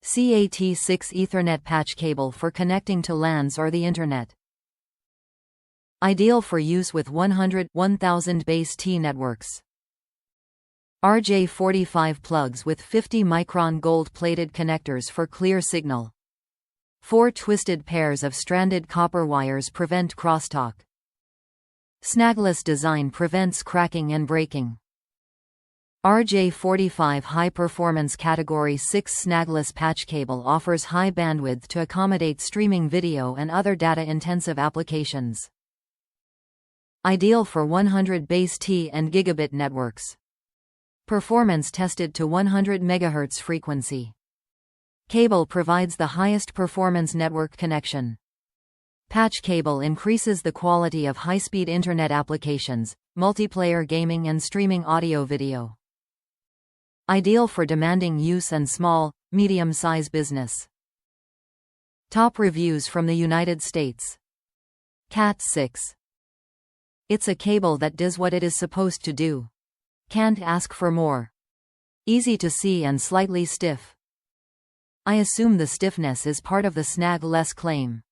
CAT6 Ethernet patch cable for connecting to LANs or the Internet. Ideal for use with 100/1000 base T networks. RJ45 plugs with 50-micron gold-plated connectors for clear signal. 4 twisted pairs of stranded copper wires prevent crosstalk. Snagless design prevents cracking and breaking. RJ45 High-Performance Category 6 Snagless Patch Cable offers high bandwidth to accommodate streaming video and other data-intensive applications. Ideal for 100 base T and gigabit networks. Performance tested to 100 MHz frequency. Cable provides the highest performance network connection. Patch cable increases the quality of high-speed internet applications, multiplayer gaming and streaming audio-video. Ideal for demanding use and small, medium-size business. Top reviews from the United States. CAT6. It's a cable that does what it is supposed to do. Can't ask for more. Easy to see and slightly stiff. I assume the stiffness is part of the Snagless claim.